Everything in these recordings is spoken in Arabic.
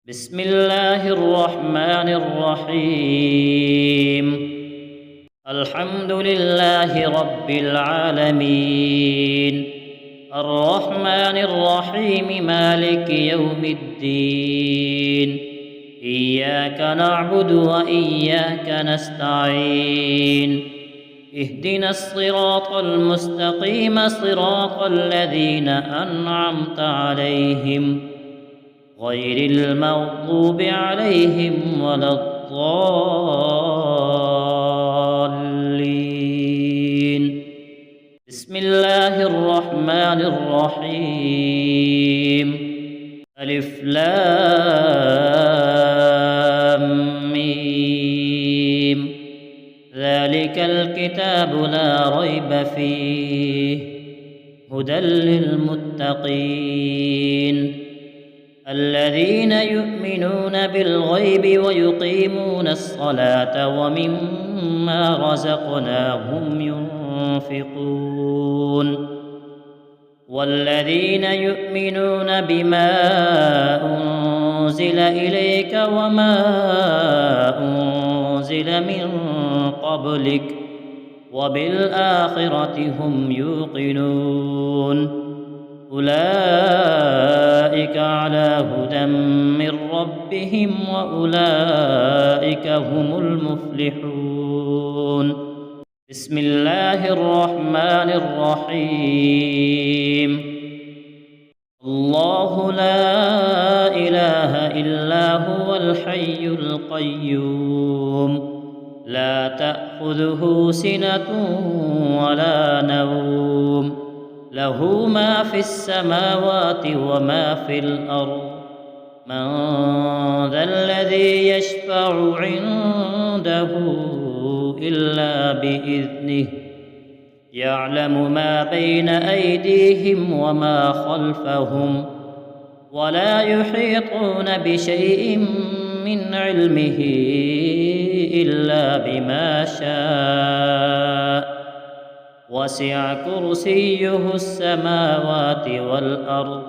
بسم الله الرحمن الرحيم. الحمد لله رب العالمين، الرحمن الرحيم، مالك يوم الدين. إياك نعبد وإياك نستعين. اهدنا الصراط المستقيم، صراط الذين أنعمت عليهم غير المغضوب عليهم ولا الضالين. بسم الله الرحمن الرحيم. ألف لام ميم. ذلك الكتاب لا ريب فيه، هدى للمتقين الذين يؤمنون بالغيب ويقيمون الصلاة ومما رزقناهم ينفقون. والذين يؤمنون بما أنزل إليك وما أنزل من قبلك وبالآخرة هم يوقنون. أولئك على هدى من ربهم وأولئك هم المفلحون. بسم الله الرحمن الرحيم. الله لا إله إلا هو الحي القيوم، لا تأخذه سنة ولا نوم، له ما في السماوات وما في الأرض. من ذا الذي يشفع عنده إلا بإذنه، يعلم ما بين أيديهم وما خلفهم، ولا يحيطون بشيء من علمه إلا بما شاء. وسع كرسيه السماوات والأرض،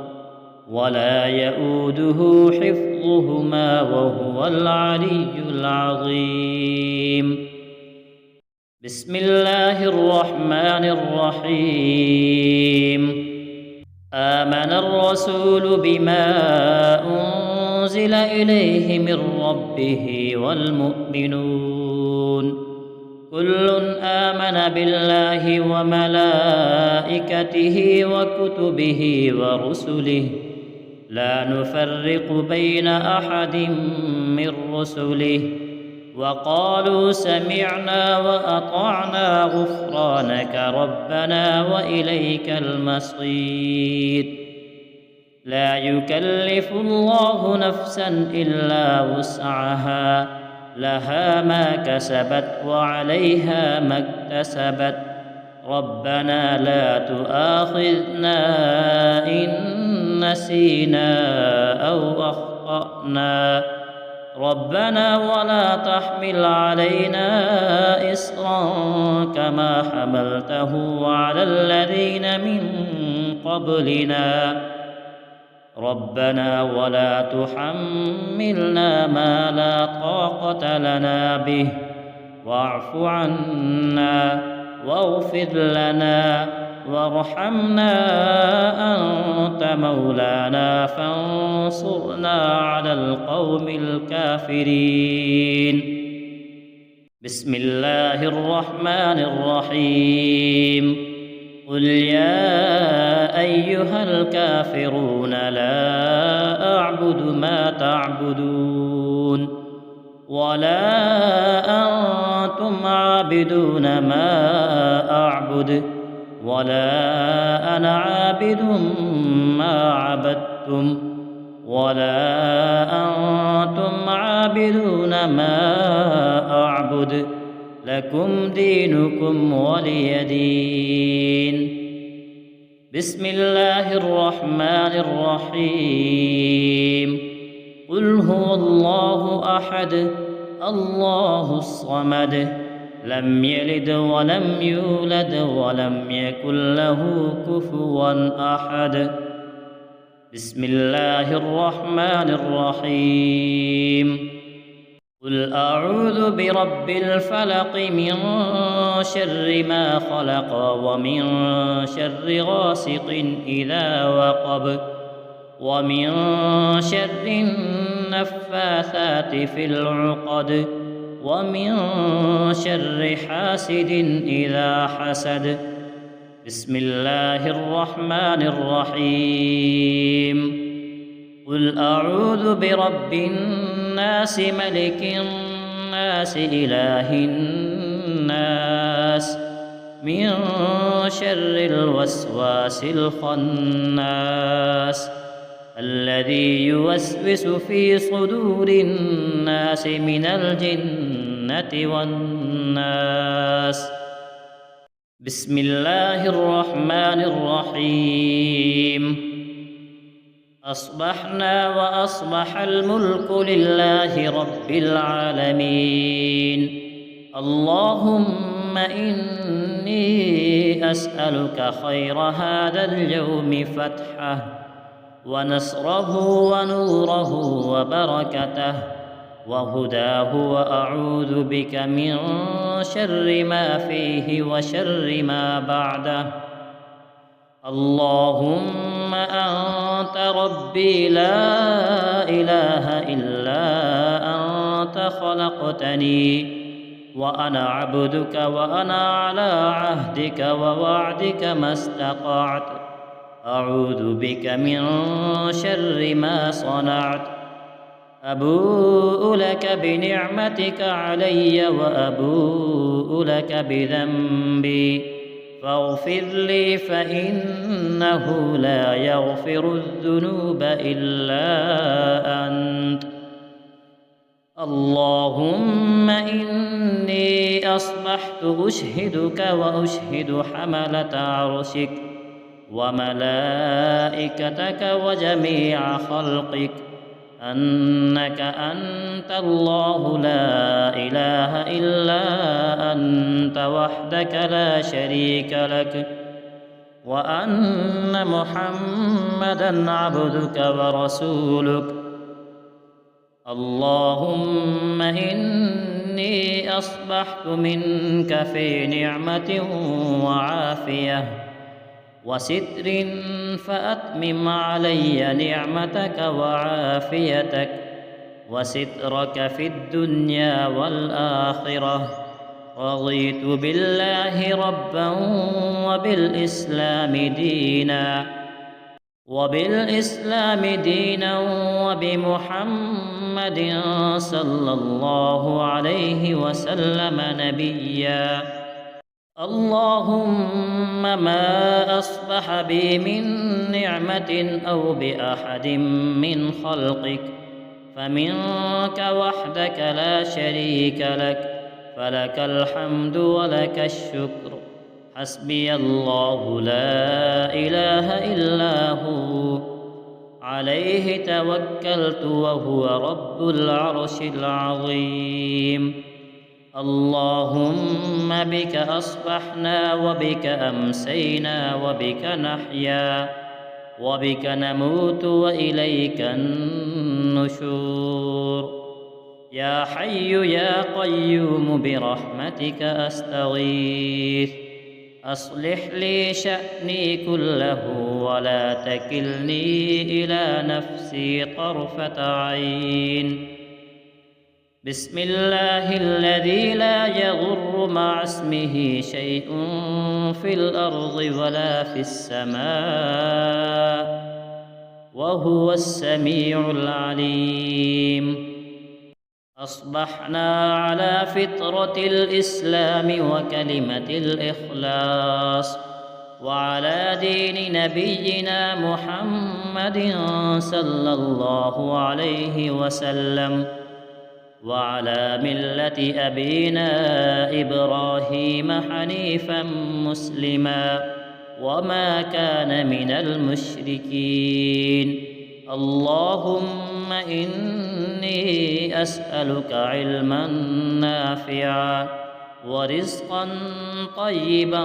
ولا يئوده حفظهما وهو العلي العظيم. بسم الله الرحمن الرحيم. آمن الرسول بما أنزل إليه من ربه والمؤمنون، كل آمن بالله وملائكته وكتبه ورسله، لا نفرق بين أحد من رسله، وقالوا سمعنا وأطعنا غفرانك ربنا وإليك المصير. لا يكلف الله نفسا إلا وسعها، لها ما كسبت وعليها ما اكتسبت. ربنا لا تؤاخذنا إن نسينا أو أخطأنا، ربنا ولا تحمل علينا إصرا كما حملته على الذين من قبلنا، ربنا ولا تحملنا ما لا طاقة لنا به، واعف عنا واغفر لنا وارحمنا، أنت مولانا فانصرنا على القوم الكافرين. بسم الله الرحمن الرحيم. قل يا أيها الكافرون لا أعبد ما تعبدون، ولا أنتم عابدون ما أعبد، ولا أنا عابد ما عبدتم، ولا أنتم عابدون ما أعبد، لكم دينكم ولي دين. بسم الله الرحمن الرحيم. قل هو الله أحد، الله الصمد، لم يلد ولم يولد ولم يكن له كفوا أحد. بسم الله الرحمن الرحيم قل أعوذ برب الفلق من شر ما خلق ومن شر غاسق إذا وقب ومن شر النفاثات في العقد ومن شر حاسد إذا حسد بسم الله الرحمن الرحيم قل أعوذ برب الناس ملك الناس إله الناس من شر الوسواس الخناس الذي يوسوس في صدور الناس من الجنة والناس بسم الله الرحمن الرحيم أصبحنا وأصبح الملك لله رب العالمين اللهم إني أسألك خير هذا اليوم فتحه ونصره ونوره وبركته وهداه وأعوذ بك من شر ما فيه وشر ما بعده اللهم أنت ربي لا إله إلا أنت خلقتني وأنا عبدك وأنا على عهدك ووعدك ما استطعت أعوذ بك من شر ما صنعت أبوء لك بنعمتك علي وأبوء لك بذنبي فاغفر لي فإنه لا يغفر الذنوب إلا أنت اللهم إني أصبحت أشهدك وأشهد حملة عرشك وملائكتك وجميع خلقك أنك أنت الله لا إله إلا أنت وحدك لا شريك لك وأن محمدًا عبدك ورسولك اللهم إني أصبحت منك في نعمة وعافية وستر فأتمم علي نعمتك وعافيتك وسترك في الدنيا والآخرة رضيت بالله ربا وبالإسلام دينا وبمحمد صلى الله عليه وسلم نبيا اللهم ما أصبح بي من نعمة أو بأحد من خلقك فمنك وحدك لا شريك لك فلك الحمد ولك الشكر حسبي الله لا إله إلا هو عليه توكلت وهو رب العرش العظيم اللهم بك أصبحنا وبك أمسينا وبك نحيا وبك نموت وإليك النشور يا حي يا قيوم برحمتك أستغيث أصلح لي شأني كله ولا تكلني إلى نفسي طرفة عين بسم الله الذي لا يضر مع اسمه شيء في الأرض ولا في السماء وهو السميع العليم أصبحنا على فطرة الإسلام وكلمة الإخلاص وعلى دين نبينا محمد صلى الله عليه وسلم وعلى ملة أبينا إبراهيم حنيفا مسلما وما كان من المشركين اللهم إني أسألك علما نافعا ورزقا طيبا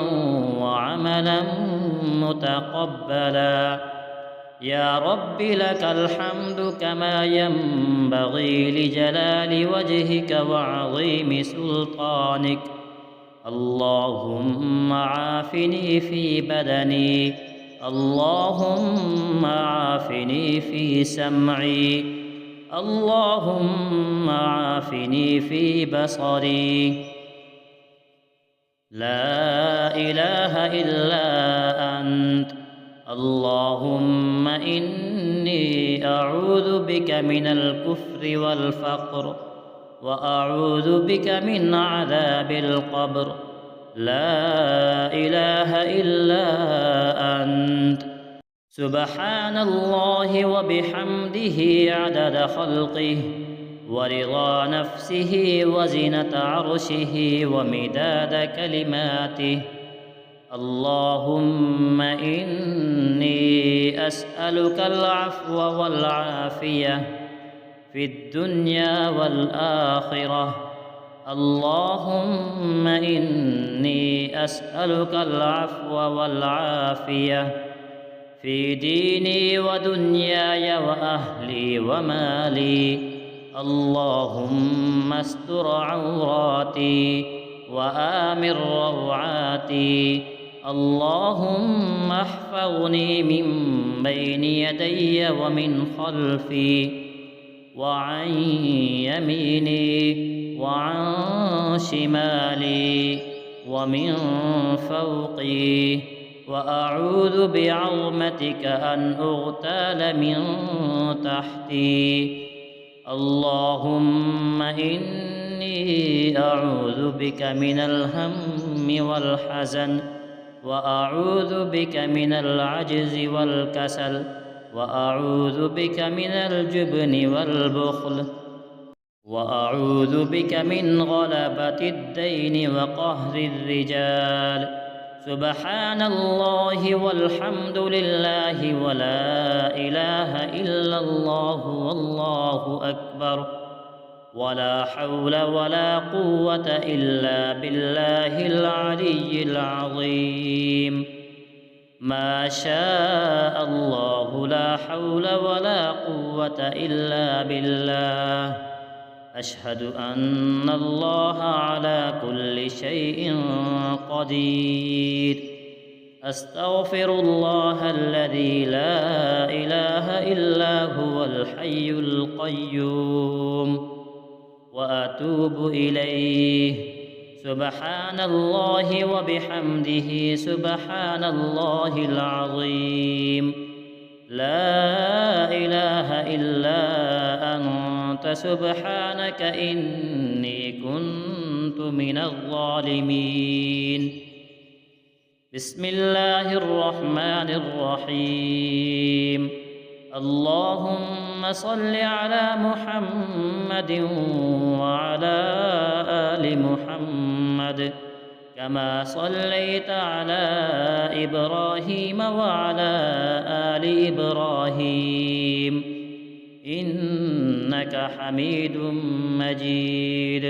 وعملا متقبلا يا رب لك الحمد كما ينبغي لجلال وجهك وعظيم سلطانك. اللهم عافني في بدني، اللهم عافني في سمعي، اللهم عافني في بصري. لا إله إلا أنت. اللهم إني أعوذ بك من الكفر والفقر، وأعوذ بك من عذاب القبر. لا إله إلا أنت. سبحان الله وبحمده عدد خلقه ورضا نفسه وزنة عرشه ومداد كلماته. اللهم إني أسألك العفو والعافية في الدنيا والآخرة. اللهم إني أسألك العفو والعافية في ديني ودنياي وأهلي ومالي. اللهم استر عوراتي وآمن روعاتي. اللهم احفظني من بين يدي ومن خلفي وعن يميني وعن شمالي ومن فوقي، وأعوذ بعظمتك أن أغتال من تحتي. اللهم إني أعوذ بك من الهم والحزن، وأعوذ بك من العجز والكسل، وأعوذ بك من الجبن والبخل، وأعوذ بك من غلبة الدين وقهر الرجال. سبحان الله والحمد لله ولا إله إلا الله والله أكبر، ولا حول ولا قوة إلا بالله العلي العظيم. ما شاء الله لا حول ولا قوة إلا بالله. أشهد أن الله على كل شيء قدير. أستغفر الله الذي لا إله إلا هو الحي القيوم وأتوب إليه. سبحان الله وبحمده سبحان الله العظيم. لا إله إلا أنت سبحانك إني كنت من الظالمين. بسم الله الرحمن الرحيم. اللهم صل على محمد وعلى آل محمد كما صليت على إبراهيم وعلى آل إبراهيم إنك حميد مجيد.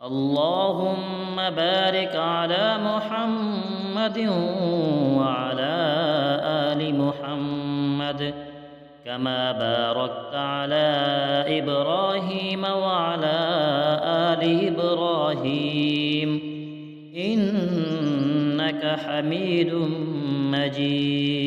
اللهم بارك على محمد وعلى آل محمد كما باركت على إبراهيم وعلى آل إبراهيم إنك حميد مجيد.